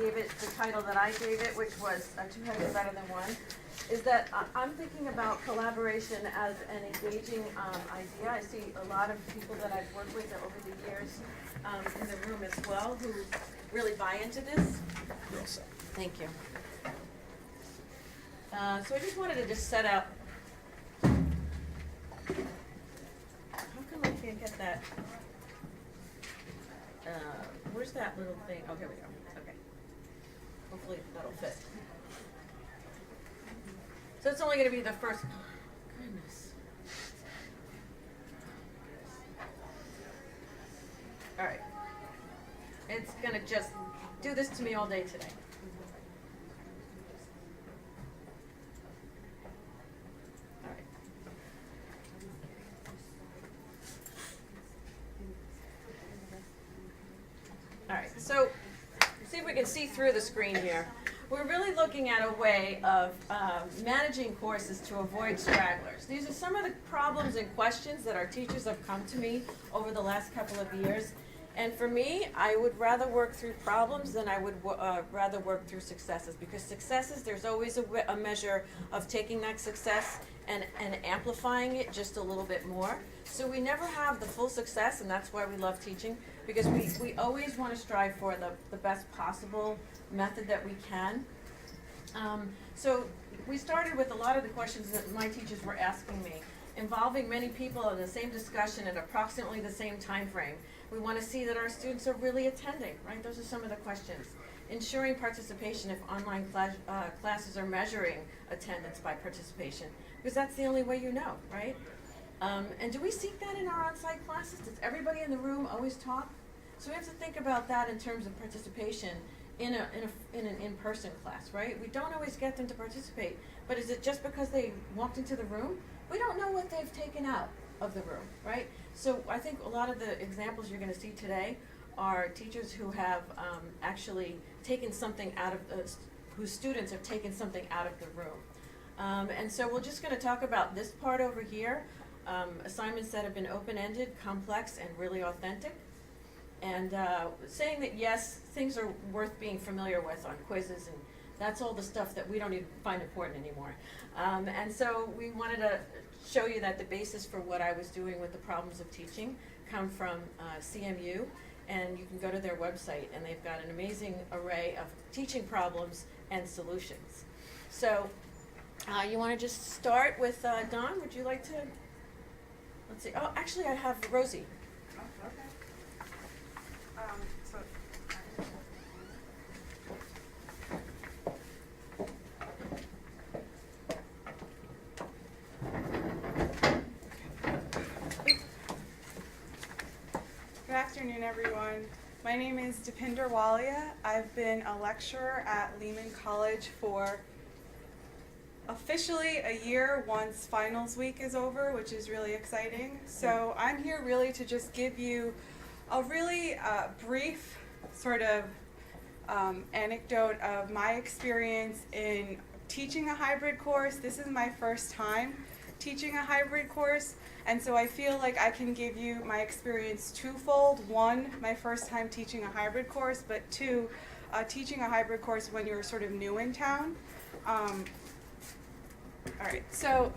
gave it the title that I gave it, which was Two Heads Are Better Than One, is that I'm thinking about collaboration as an engaging idea. I see a lot of people that I've worked with over the years in the room as well who really buy into this. Thank you. So I just wanted to just set up. How come I can't get that? Where's that little thing? Oh, here we go. Okay. Hopefully that'll fit. So it's only going to be the first. Goodness. All right. It's going to just do this to me all day today. All right. All right, so see if we can see through the screen here. We're really looking at a way of managing courses to avoid stragglers. These are some of the problems and questions that our teachers have come to me over the last couple of years. And for me, I would rather work through problems than I would rather work through successes, because successes, there's always a measure of taking that success and amplifying it just a little bit more. So we never have the full success, and that's why we love teaching, because we always want to strive for the best possible method that we can. So we started with a lot of the questions that my teachers were asking me, involving many people in the same discussion at approximately the same time frame. We want to see that our students are really attending, right? Those are some of the questions. Ensuring participation if online classes are measuring attendance by participation, because that's the only way you know, right? And do we seek that in our on-site classes? Does everybody in the room always talk? So we have to think about that in terms of participation in an in-person class, right? We don't always get them to participate, but is it just because they walked into the room? We don't know what they've taken out of the room, right? So I think a lot of the examples you're going to see today are teachers who have actually taken something out of, whose students have taken something out of the room. And so we're just going to talk about this part over here, assignments that have been open-ended, complex, and really authentic. And saying that yes, things are worth being familiar with on quizzes, and that's all the stuff that we don't even find important anymore. And so we wanted to show you that the basis for what I was doing with the problems of teaching come from CMU, and you can go to their website, and they've got an amazing array of teaching problems and solutions. So you want to just start with Don? Would you like to? Let's see. Oh, actually, I have Rosie. Oh, okay. Good afternoon, everyone. My name is Dipinder Walia. I've been a lecturer at Lehman College for officially a year once finals week is over, which is really exciting. So I'm here really to just give you a really brief sort of anecdote of my experience in teaching a hybrid course. This is my first time teaching a hybrid course, and so I feel like I can give you my experience twofold. One, my first time teaching a hybrid course, but two, teaching a hybrid course when you're sort of new in town. All right, so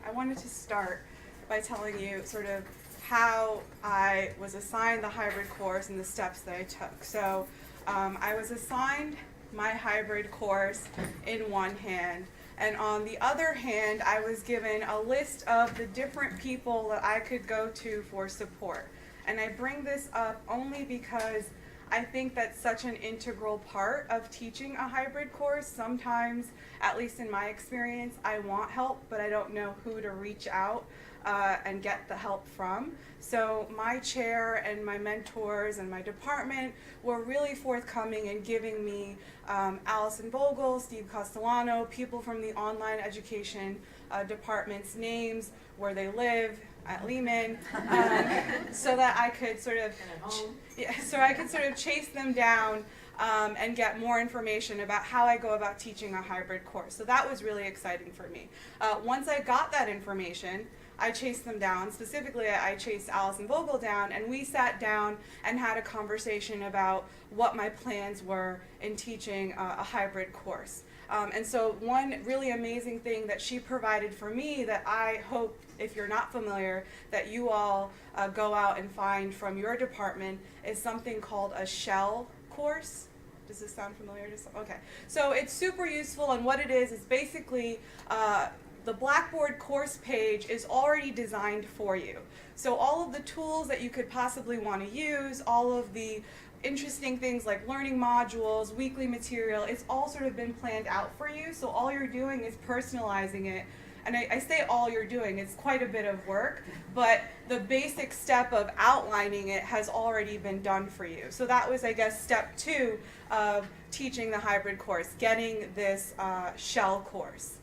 I wanted to start by telling you sort of how I was assigned the hybrid course and the steps that I took. So I was assigned my hybrid course in one hand, and on the other hand, I was given a list of the different people that I could go to for support. And I bring this up only because I think that's such an integral part of teaching a hybrid course. Sometimes, at least in my experience, I want help, but I don't know who to reach out and get the help from. So my chair and my mentors and my department were really forthcoming in giving me Allison Vogel, Steve Castellano, people from the online education department's names, where they live at Lehman, so that I could sort of chase them down and get more information about how I go about teaching a hybrid course. So that was really exciting for me. Once I got that information, I chased them down. Specifically, I chased Allison Vogel down, and we sat down and had a conversation about what my plans were in teaching a hybrid course. And so one really amazing thing that she provided for me that I hope, if you're not familiar, that you all go out and find from your department is something called a shell course. Does this sound familiar to some? Okay. So it's super useful, and what it is basically the Blackboard course page is already designed for you. So all of the tools that you could possibly want to use, all of the interesting things like learning modules, weekly material, it's all sort of been planned out for you. So all you're doing is personalizing it. And I say all you're doing, it's quite a bit of work, but the basic step of outlining it has already been done for you. So that was, I guess, step 2 of teaching the hybrid course, getting this shell course.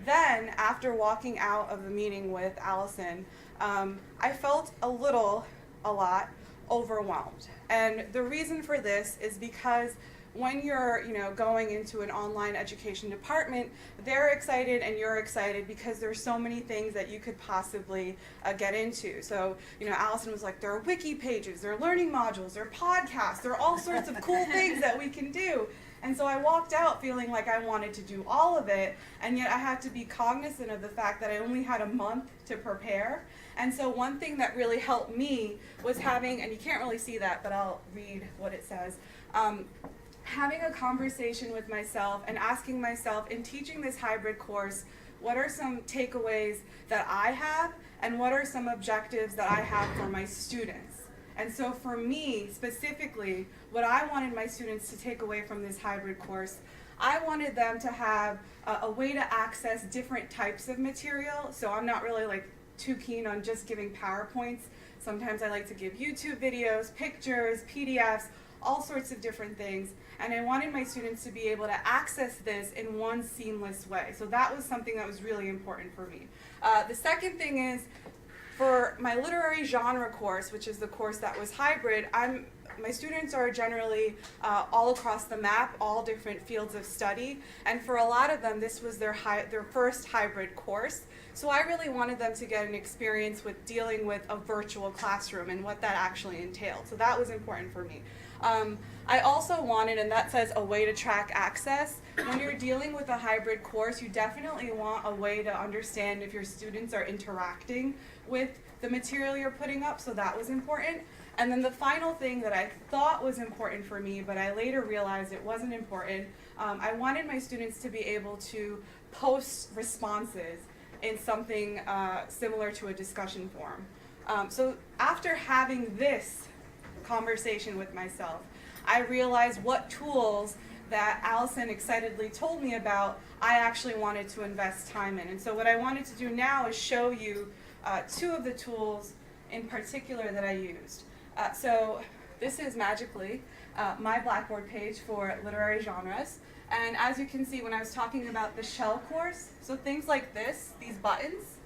Then, after walking out of the meeting with Allison, I felt a lot overwhelmed. And the reason for this is because when you're, going into an online education department, they're excited and you're excited because there's so many things that you could possibly get into. So, Allison was like, there are wiki pages, there are learning modules, there are podcasts, there are all sorts of cool things that we can do. And so I walked out feeling like I wanted to do all of it, and yet I had to be cognizant of the fact that I only had a month to prepare. And so one thing that really helped me was having, and you can't really see that, but I'll read what it says, having a conversation with myself and asking myself, in teaching this hybrid course, what are some takeaways that I have, and what are some objectives that I have for my students? And so for me, specifically, what I wanted my students to take away from this hybrid course, I wanted them to have a way to access different types of material. So I'm not really too keen on just giving PowerPoints. Sometimes I like to give YouTube videos, pictures, PDFs, all sorts of different things. And I wanted my students to be able to access this in one seamless way. So that was something that was really important for me. The second thing is, for my literary genre course, which is the course that was hybrid, my students are generally all across the map, all different fields of study, and for a lot of them, this was their first hybrid course. So I really wanted them to get an experience with dealing with a virtual classroom and what that actually entailed. So that was important for me. I also wanted, and that says a way to track access. When you're dealing with a hybrid course, you definitely want a way to understand if your students are interacting with the material you're putting up, so that was important. And then the final thing that I thought was important for me, but I later realized it wasn't important, I wanted my students to be able to post responses in something similar to a discussion forum. So after having this conversation with myself, I realized what tools that Allison excitedly told me about I actually wanted to invest time in. And so what I wanted to do now is show you 2 of the tools in particular that I used. So this is magically my Blackboard page for literary genres. And as you can see, when I was talking about the shell course, so things like this, these buttons,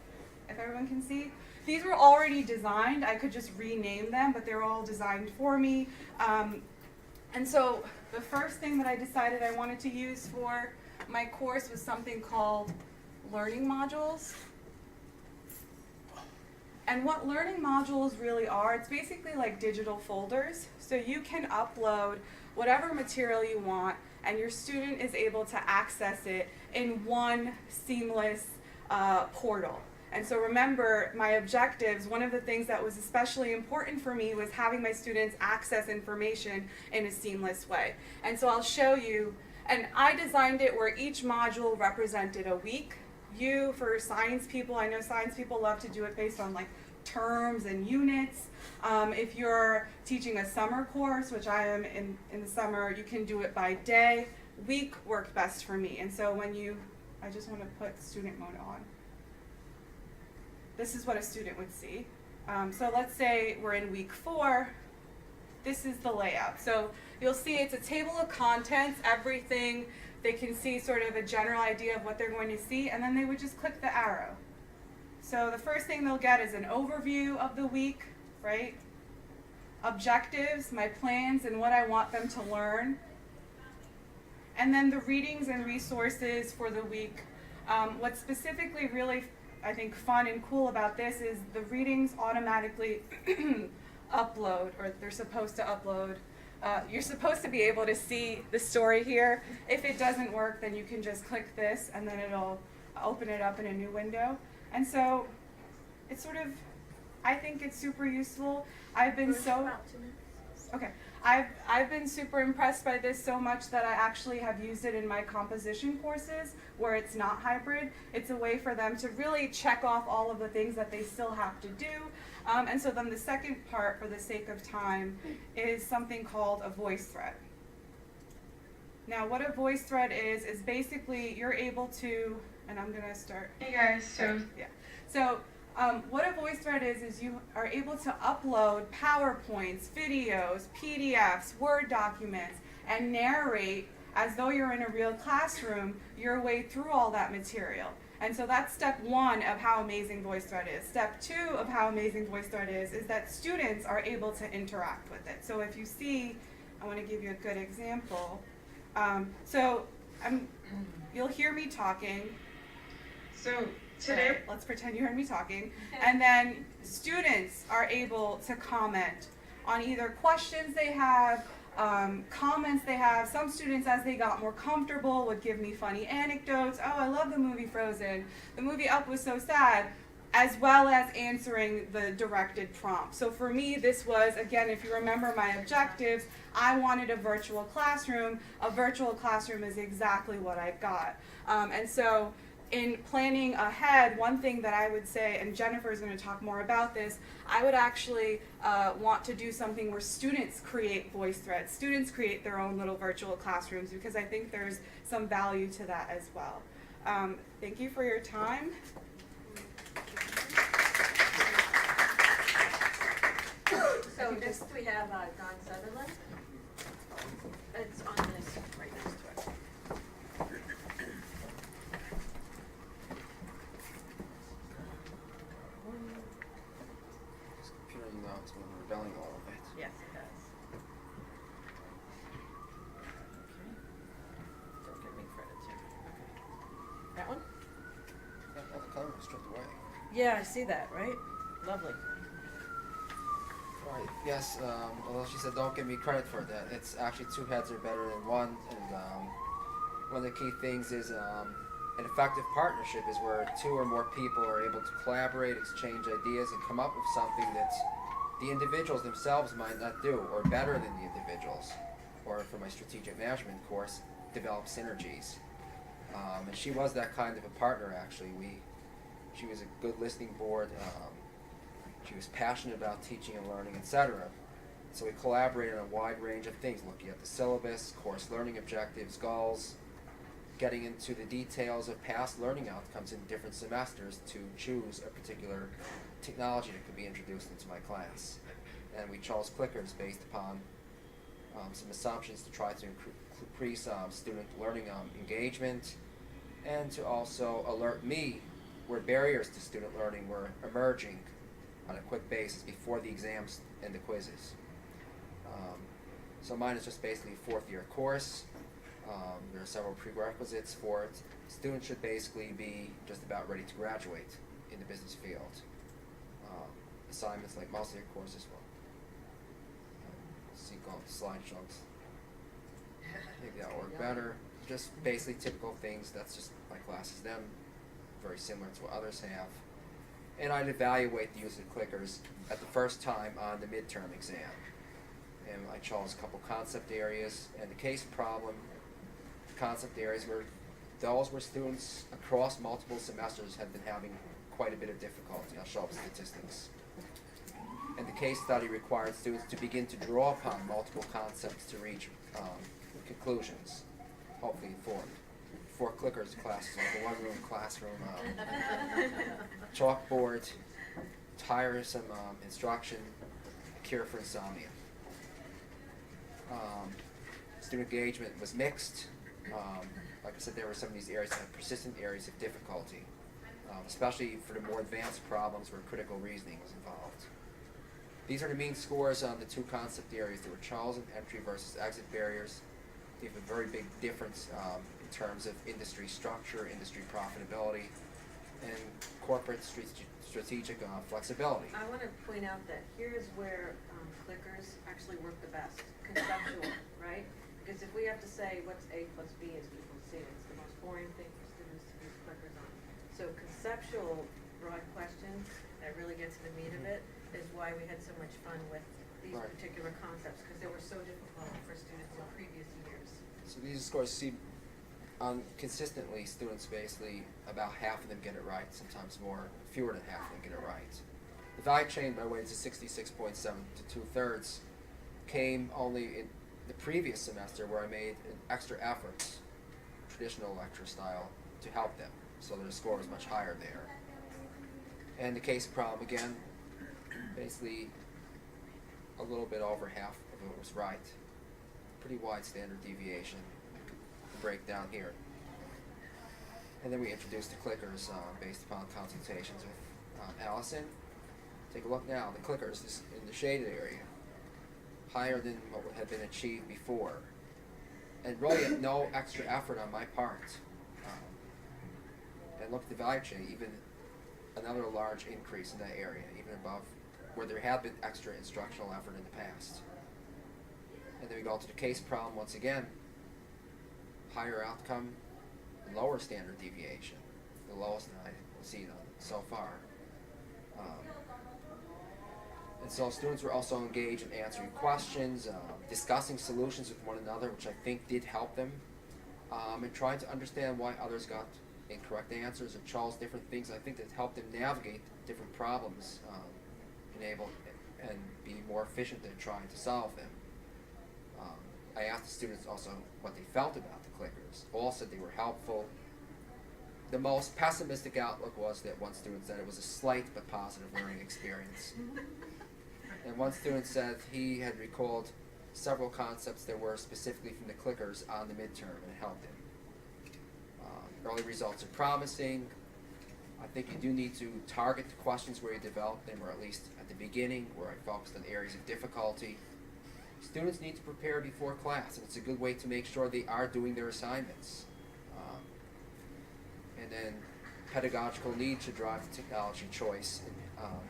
if everyone can see, these were already designed. I could just rename them, but they're all designed for me. And so the first thing that I decided I wanted to use for my course was something called learning modules. And what learning modules really are, it's basically like digital folders. So you can upload whatever material you want, and your student is able to access it in one seamless portal. And so remember, my objectives, one of the things that was especially important for me was having my students access information in a seamless way. And so I'll show you, and I designed it where each module represented a week. For science people, I know science people love to do it based on terms and units. If you're teaching a summer course, which I am in the summer, you can do it by day. Week worked best for me. And so I just want to put student mode on. This is what a student would see. So let's say we're in week 4. This is the layout. So you'll see it's a table of contents, everything. They can see sort of a general idea of what they're going to see, and then they would just click the arrow. So the first thing they'll get is an overview of the week, right? Objectives, my plans, and what I want them to learn. And then the readings and resources for the week. What specifically really I think fun and cool about this is the readings automatically upload, or they're supposed to upload. You're supposed to be able to see the story here. If it doesn't work, then you can just click this and then it'll open it up in a new window. And so it's sort of, I think it's super useful. I've been so, okay, I've been super impressed by this so much that I actually have used it in my composition courses where it's not hybrid. It's a way for them to really check off all of the things that they still have to do. And so then the second part, for the sake of time, is something called a voice thread. Now what a voice thread is basically you're able to, and I'm gonna start. Hey guys, so Yeah. So what a voice thread is you are able to upload PowerPoints, videos, PDFs, Word documents, and narrate as though you're in a real classroom your way through all that material. And so that's step one of how amazing VoiceThread is. Step two of how amazing VoiceThread is that students are able to interact with it. So if you see, I want to give you a good example. You'll hear me talking. so today Let's pretend you heard me talking. And then students are able to comment on either questions they have, comments they have. Some students, as they got more comfortable, would give me funny anecdotes. Oh, I love the movie Frozen. The movie Up was so sad, as well as answering the directed prompt. So for me, this was, again, if you remember my objectives, I wanted a virtual classroom. A virtual classroom is exactly what I've got. And so in planning ahead, one thing that I would say, and Jennifer's going to talk more about this, I would actually want to do something where students create voice threads. Students create their own little virtual classrooms, because I think there's some value to that as well. Thank you for your time. So next we have Don Sutherland. It's on this, right next to it. This computer, you know, it's been rebelling a little bit. Yes, it does. Okay. Don't give me credit here. Okay. That one? Yeah, all the color was stripped away. Yeah, I see that, right? Lovely. Right, yes, although she said don't give me credit for that, it's actually two heads are better than one, and one of the key things is an effective partnership is where two or more people are able to collaborate, exchange ideas, and come up with something that the individuals themselves might not do, or better than the individuals. Or for my strategic management course, develop synergies. And she was that kind of a partner, actually. She was a good listening board. She was passionate about teaching and learning, etc. So we collaborated on a wide range of things, looking at the syllabus, course learning objectives, goals, getting into the details of past learning outcomes in different semesters to choose a particular technology that could be introduced into my class. And we chose clickers based upon some assumptions to try to increase student learning engagement, and to also alert me where barriers to student learning were emerging on a quick basis before the exams and the quizzes. So mine is just basically a fourth-year course. There are several prerequisites for it. Students should basically be just about ready to graduate in the business field. Assignments like most of your courses will. So you go to slide chunks. Maybe that'll work better. Just basically typical things. That's just my classes. Them very similar to what others have. And I'd evaluate the use of clickers at the first time on the midterm exam. And I chose a couple concept areas and the case problem. Concept areas were those where students across multiple semesters have been having quite a bit of difficulty. I'll show up statistics. And the case study required students to begin to draw upon multiple concepts to reach conclusions, hopefully informed. 4 clickers classes, like a one-room classroom, chalkboard, tiresome instruction, cure for insomnia. Student engagement was mixed. Like I said, there were some of these areas that had persistent areas of difficulty, especially for the more advanced problems where critical reasoning was involved. These are the mean scores on the 2 concept areas. They were chosen entry versus exit barriers. They have a very big difference in terms of industry structure, industry profitability, and corporate strategic flexibility. I want to point out that here's where clickers actually work the best, conceptual, right? Because if we have to say what's A plus B, as people say, it's the most boring thing for students to use clickers on. So conceptual, broad questions that really get to the meat of it is why we had so much fun with these Right. particular concepts, because they were so difficult for students in previous years. So these scores see consistently students basically about half of them get it right, sometimes more, fewer than half of them get it right. The value chain by weights of 66.7 to 2/3 came only in the previous semester where I made an extra effort, traditional lecture style, to help them. So their score was much higher there. And the case problem again, basically a little bit over half of it was right. Pretty wide standard deviation to break down here. And then we introduced the clickers based upon consultations with Allison. Take a look now, the clickers this in the shaded area, higher than what had been achieved before. And really no extra effort on my part. And look at the value chain, even another large increase in that area, even above where there had been extra instructional effort in the past. And then we go to the case problem once again, higher outcome, lower standard deviation, the lowest that I've seen so far. And so students were also engaged in answering questions, discussing solutions with one another, which I think did help them, and trying to understand why others got incorrect answers or chose different things. I think that helped them navigate different problems, and be more efficient in trying to solve them. I asked the students also what they felt about the clickers. All said they were helpful. The most pessimistic outlook was that one student said it was a slight but positive learning experience. And one student said he had recalled several concepts that were specifically from the clickers on the midterm, and it helped him. Early results are promising. I think you do need to target the questions where you develop them, or at least at the beginning, where I focused on areas of difficulty. Students need to prepare before class, and it's a good way to make sure they are doing their assignments. And then pedagogical need to drive the technology choice,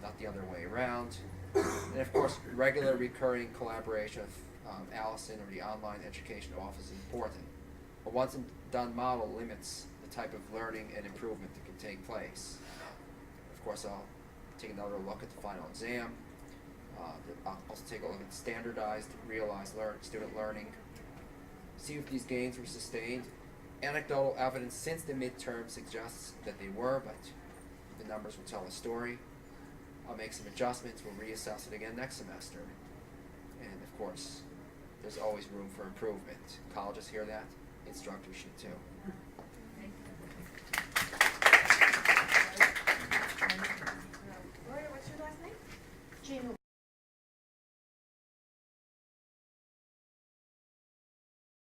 not the other way around. And of course, regular recurring collaboration with Allison or the online education office is important. A once and done model limits the type of learning and improvement that can take place. Of course, I'll take another look at the final exam. I'll also take a look at standardized, realized student learning. See if these gains were sustained. Anecdotal evidence since the midterm suggests that they were, but the numbers will tell a story. I'll make some adjustments, we'll reassess it again next semester. And of course, there's always room for improvement. Colleges hear that, instructors should too. Gloria, what's your last name? Gina